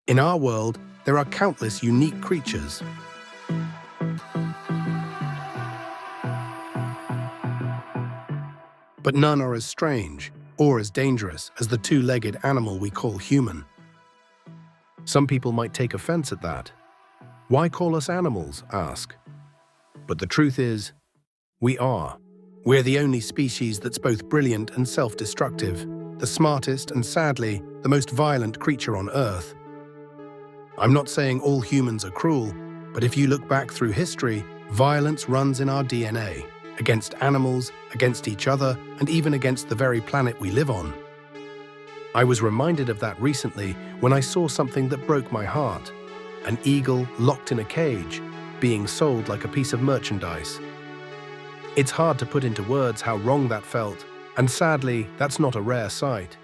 In our world, there are countless unique creatures. But none are as strange or as dangerous as the two-legged animal we call human. Some people might take offense at that. Why call us animals, ask. But the truth is, we are. We're the only species that's both brilliant and self-destructive, the smartest and, sadly, the most violent creature on Earth. I'm not saying all humans are cruel, but if you look back through history, violence runs in our DNA, against animals, against each other, and even against the very planet we live on. I was reminded of that recently when I saw something that broke my heart. An eagle locked in a cage, being sold like a piece of merchandise. It's hard to put into words how wrong that felt, and sadly, that's not a rare sight.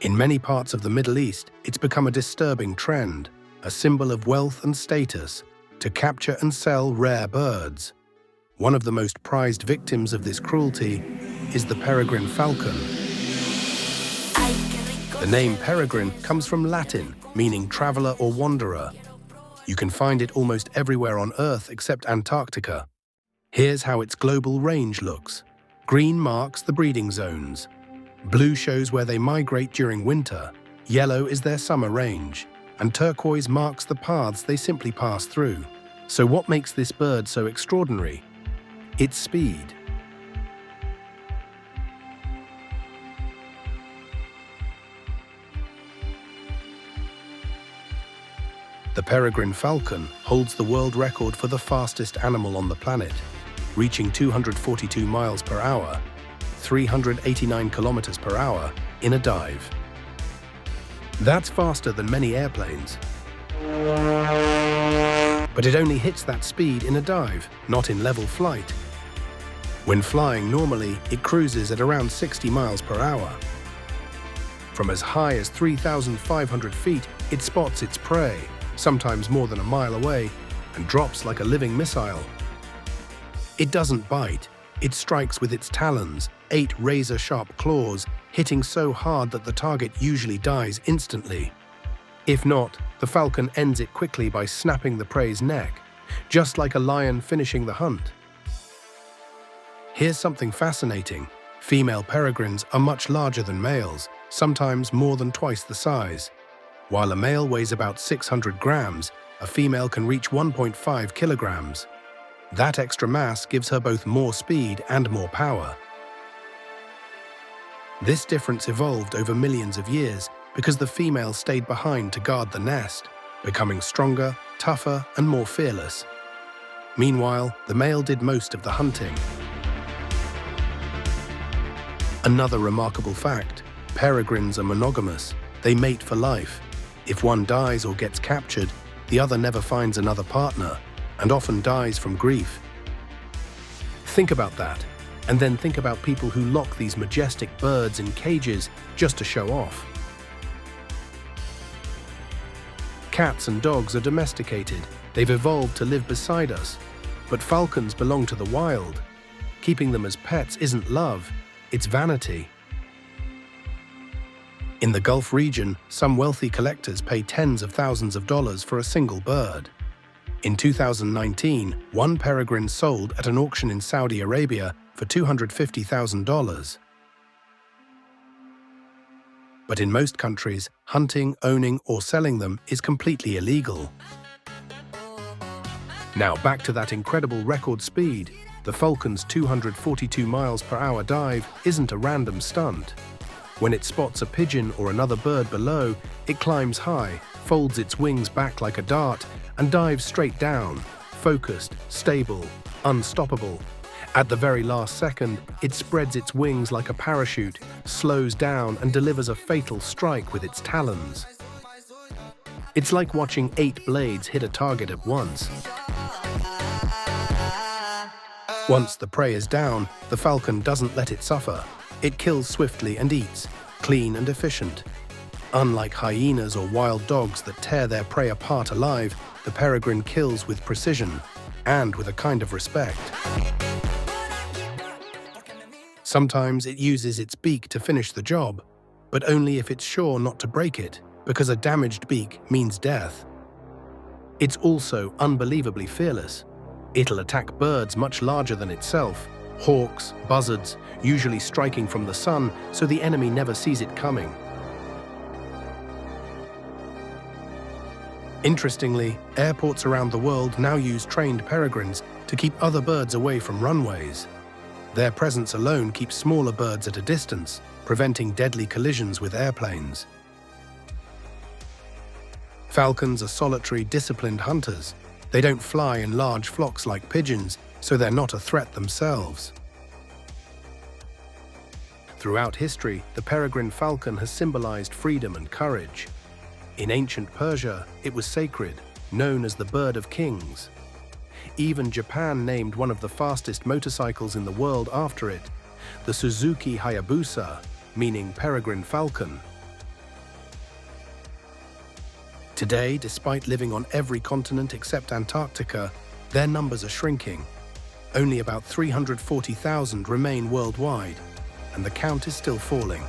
In many parts of the Middle East, it's become a disturbing trend, a symbol of wealth and status, to capture and sell rare birds. One of the most prized victims of this cruelty is the peregrine falcon. The name peregrine comes from Latin, meaning traveler or wanderer. You can find it almost everywhere on Earth except Antarctica. Here's how its global range looks. Green marks the breeding zones. Blue shows where they migrate during winter. Yellow is their summer range. And turquoise marks the paths they simply pass through. So what makes this bird so extraordinary? Its speed. The peregrine falcon holds the world record for the fastest animal on the planet, reaching 242 miles per hour, 389 kilometers per hour, in a dive. That's faster than many airplanes. But it only hits that speed in a dive, not in level flight. When flying normally, it cruises at around 60 miles per hour. From as high as 3,500 feet, it spots its prey, sometimes more than a mile away, and drops like a living missile. It doesn't bite. It strikes with its talons, 8 razor-sharp claws, hitting so hard that the target usually dies instantly. If not, the falcon ends it quickly by snapping the prey's neck, just like a lion finishing the hunt. Here's something fascinating. Female peregrines are much larger than males, sometimes more than twice the size. While a male weighs about 600 grams, a female can reach 1.5 kilograms. That extra mass gives her both more speed and more power. This difference evolved over millions of years because the female stayed behind to guard the nest, becoming stronger, tougher, and more fearless. Meanwhile, the male did most of the hunting. Another remarkable fact: peregrines are monogamous. They mate for life. If one dies or gets captured, the other never finds another partner, and often dies from grief. Think about that, and then think about people who lock these majestic birds in cages just to show off. Cats and dogs are domesticated. They've evolved to live beside us. But falcons belong to the wild. Keeping them as pets isn't love, it's vanity. In the Gulf region, some wealthy collectors pay tens of thousands of dollars for a single bird. In 2019, one peregrine sold at an auction in Saudi Arabia for $250,000. But in most countries, hunting, owning, or selling them is completely illegal. Now back to that incredible record speed. The falcon's 242 miles per hour dive isn't a random stunt. When it spots a pigeon or another bird below, it climbs high, folds its wings back like a dart, and dives straight down, focused, stable, unstoppable. At the very last second, it spreads its wings like a parachute, slows down, and delivers a fatal strike with its talons. It's like watching 8 blades hit a target at once. Once the prey is down, the falcon doesn't let it suffer. It kills swiftly and eats, clean and efficient. Unlike hyenas or wild dogs that tear their prey apart alive, the peregrine kills with precision and with a kind of respect. Sometimes it uses its beak to finish the job, but only if it's sure not to break it. because a damaged beak means death. It's also unbelievably fearless. It'll attack birds much larger than itself, hawks, buzzards, usually striking from the sun so the enemy never sees it coming. Interestingly, airports around the world now use trained peregrines to keep other birds away from runways. Their presence alone keeps smaller birds at a distance, preventing deadly collisions with airplanes. Falcons are solitary, disciplined hunters. They don't fly in large flocks like pigeons, so they're not a threat themselves. Throughout history, the peregrine falcon has symbolized freedom and courage. In ancient Persia, it was sacred, known as the bird of kings. Even Japan named one of the fastest motorcycles in the world after it, the Suzuki Hayabusa, meaning peregrine falcon. Today, despite living on every continent except Antarctica, their numbers are shrinking. Only about 340,000 remain worldwide, and the count is still falling.